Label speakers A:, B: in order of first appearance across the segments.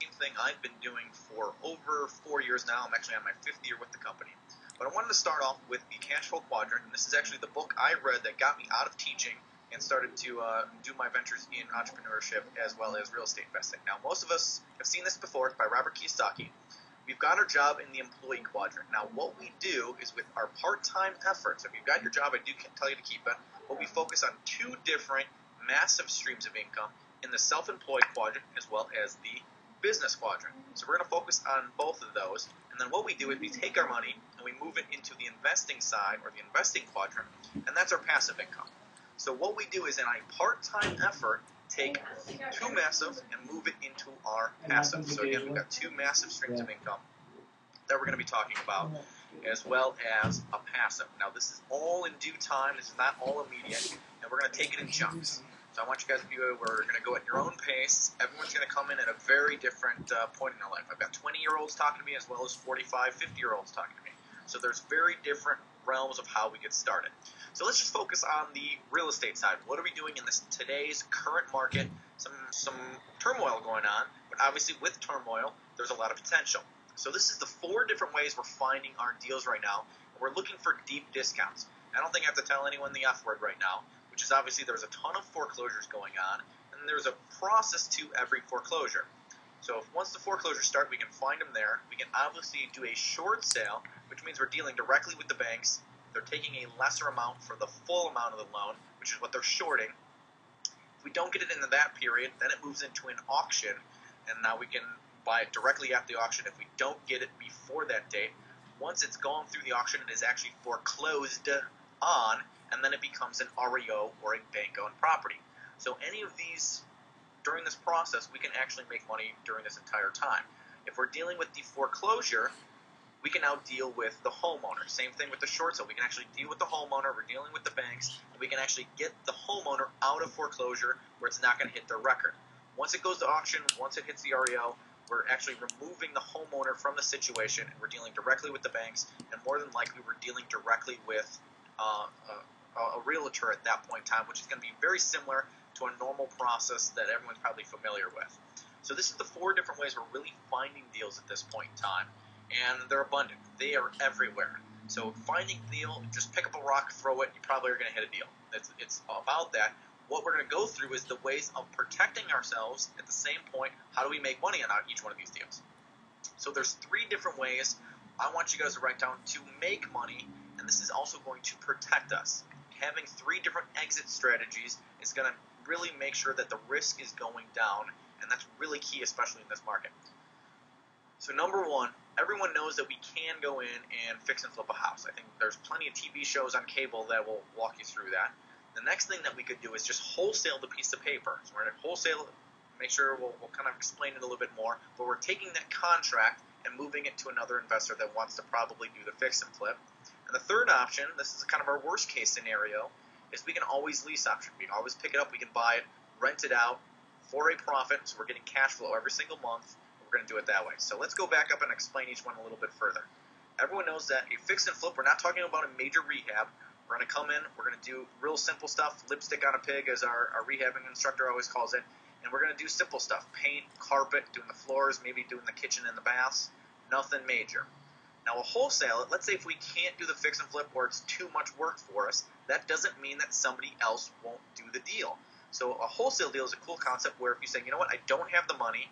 A: Same thing I've been doing for over 4 years now. I'm actually on my 5th year with the company. But I wanted to start off with the cash flow quadrant, and this is actually the book I read that got me out of teaching and started to do my ventures in entrepreneurship as well as real estate investing. Now, most of us have seen this before. It's by Robert Kiyosaki. We've got our job in the employee quadrant. Now, what we do is with our part-time efforts, if you've got your job, I do tell you to keep it, but we focus on 2 different massive streams of income in the self-employed quadrant as well as the business quadrant. So we're going to focus on both of those, and then what we do is we take our money and we move it into the investing side, or the investing quadrant, and that's our passive income. So what we do is, in a part-time effort, take 2 massive and move it into our passive. So again, we've got 2 massive streams of income that we're going to be talking about, as well as a passive. Now, this is all in due time. This is not all immediate, and we're going to take it in chunks. So I want you guys to be aware we're going to go at your own pace. Everyone's going to come in at a very different point in their life. I've got 20-year-olds talking to me as well as 45, 50-year-olds talking to me. So there's very different realms of how we get started. So let's just focus on the real estate side. What are we doing in this today's current market? Some turmoil going on, but obviously with turmoil, there's a lot of potential. So this is the 4 different ways we're finding our deals right now. We're looking for deep discounts. I don't think I have to tell anyone the F word right now, which is obviously there's a ton of foreclosures going on, and there's a process to every foreclosure. So once the foreclosures start, we can find them there. We can obviously do a short sale, which means we're dealing directly with the banks. They're taking a lesser amount for the full amount of the loan, which is what they're shorting. If we don't get it into that period, then it moves into an auction, and now we can buy it directly at the auction. If we don't get it before that date, once it's gone through the auction, it is actually foreclosed on, and then it becomes an REO, or a bank-owned property. So any of these, during this process, we can actually make money during this entire time. If we're dealing with the foreclosure, we can now deal with the homeowner. Same thing with the short sale. We can actually deal with the homeowner. We're dealing with the banks. And we can actually get the homeowner out of foreclosure where it's not going to hit their record. Once it goes to auction, once it hits the REO, we're actually removing the homeowner from the situation, and we're dealing directly with the banks, and more than likely we're dealing directly with a realtor at that point in time, which is going to be very similar to a normal process that everyone's probably familiar with. So this is the 4 different ways we're really finding deals at this point in time, and they're abundant. They are everywhere. So finding a deal, just pick up a rock, throw it, you probably are going to hit a deal. It's about that. What we're going to go through is the ways of protecting ourselves at the same point. How do we make money on each one of these deals? So there's 3 different ways I want you guys to write down to make money, and this is also going to protect us. Having 3 different exit strategies is going to really make sure that the risk is going down, and that's really key, especially in this market. So number 1, everyone knows that we can go in and fix and flip a house. I think there's plenty of TV shows on cable that will walk you through that. The next thing that we could do is just wholesale the piece of paper. So we're going to wholesale, make sure we'll kind of explain it a little bit more, but we're taking that contract and moving it to another investor that wants to probably do the fix and flip. And the third option, this is kind of our worst case scenario, is we can always lease option. We can always pick it up, we can buy it, rent it out for a profit, so we're getting cash flow every single month. We're going to do it that way. So let's go back up and explain each one a little bit further. Everyone knows that a fix and flip, we're not talking about a major rehab. We're going to come in, we're going to do real simple stuff, lipstick on a pig, as our rehabbing instructor always calls it, and we're going to do simple stuff, paint, carpet, doing the floors, maybe doing the kitchen and the baths, nothing major. Now a wholesale, let's say if we can't do the fix and flip or it's too much work for us, that doesn't mean that somebody else won't do the deal. So a wholesale deal is a cool concept where if you say, you know what, I don't have the money,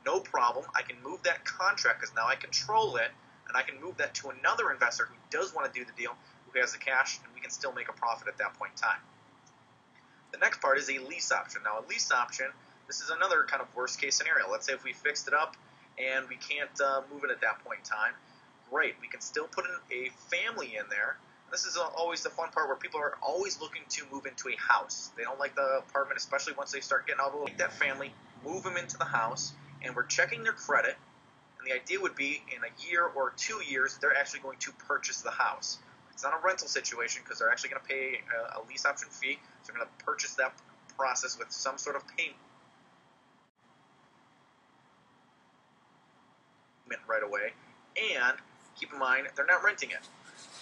A: no problem, I can move that contract because now I control it, and I can move that to another investor who does want to do the deal, who has the cash, and we can still make a profit at that point in time. The next part is a lease option. Now a lease option, this is another kind of worst case scenario. Let's say if we fixed it up and we can't move it at that point in time, great, we can still put in a family in there. This is always the fun part where people are always looking to move into a house. They don't like the apartment, especially once they start getting all the, that family, move them into the house, and we're checking their credit, and the idea would be in a year or 2 years, they're actually going to purchase the house. It's not a rental situation because they're actually going to pay a lease option fee, so they're going to purchase that process with some sort of payment right away, and keep in mind, they're not renting it.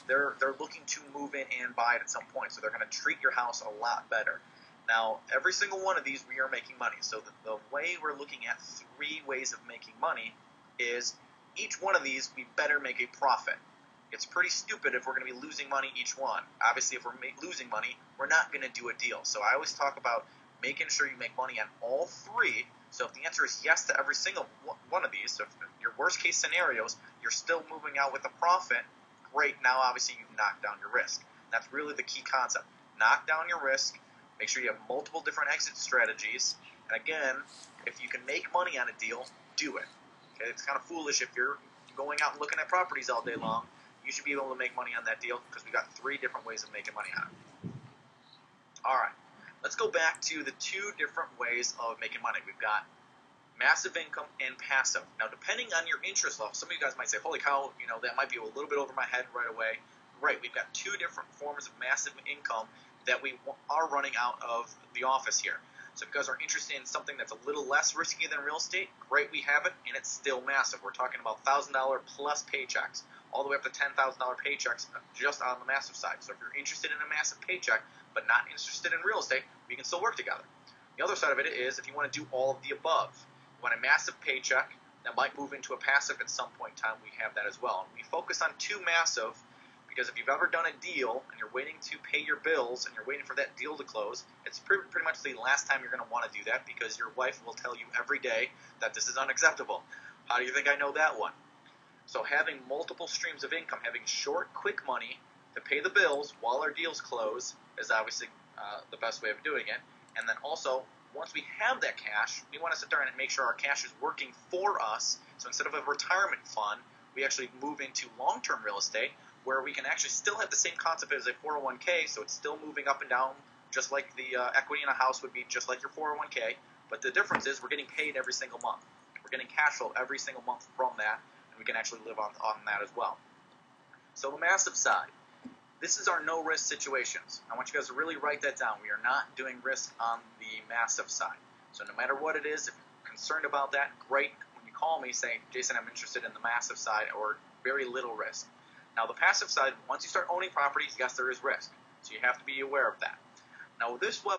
A: They're looking to move in and buy it at some point, so they're going to treat your house a lot better. Now, every single one of these, we are making money. So the way we're looking at 3 ways of making money is each one of these, we better make a profit. It's pretty stupid if we're going to be losing money each one. Obviously, if we're losing money, we're not going to do a deal. So I always talk about making sure you make money on all 3. So if the answer is yes to every single one of these, so if your worst case scenarios, you're still moving out with a profit, great. Now, obviously, you've knocked down your risk. That's really the key concept. Knock down your risk. Make sure you have multiple different exit strategies. And again, if you can make money on a deal, do it. Okay, it's kind of foolish if you're going out and looking at properties all day long. You should be able to make money on that deal because we've got 3 different ways of making money on it. All right, let's go back to the 2 different ways of making money. We've got massive income and passive. Now, depending on your interest level, some of you guys might say, holy cow, that might be a little bit over my head right away. Right, we've got 2 different forms of massive income that we are running out of the office here. So if you guys are interested in something that's a little less risky than real estate, great, we have it, and it's still massive. We're talking about $1,000 plus paychecks, all the way up to $10,000 paychecks just on the massive side. So if you're interested in a massive paycheck but not interested in real estate, we can still work together. The other side of it is if you want to do all of the above. You want a massive paycheck that might move into a passive at some point in time, we have that as well. And we focus on 2 massive because if you've ever done a deal and you're waiting to pay your bills and you're waiting for that deal to close, it's pretty much the last time you're going to want to do that because your wife will tell you every day that this is unacceptable. How do you think I know that one? So having multiple streams of income, having short, quick money to pay the bills while our deals close is obviously the best way of doing it. And then also, once we have that cash, we want to sit there and make sure our cash is working for us. So instead of a retirement fund, we actually move into long-term real estate where we can actually still have the same concept as a 401k, so it's still moving up and down just like the equity in a house would be just like your 401k, but the difference is we're getting paid every single month. We're getting cash flow every single month from that, and we can actually live on that as well. So the massive side, this is our no-risk situations. I want you guys to really write that down. We are not doing risk on the massive side. So no matter what it is, if you're concerned about that, great. When you call me, say, Jason, I'm interested in the massive side or very little risk. Now, the passive side, once you start owning properties, yes, there is risk. So you have to be aware of that. Now, with this web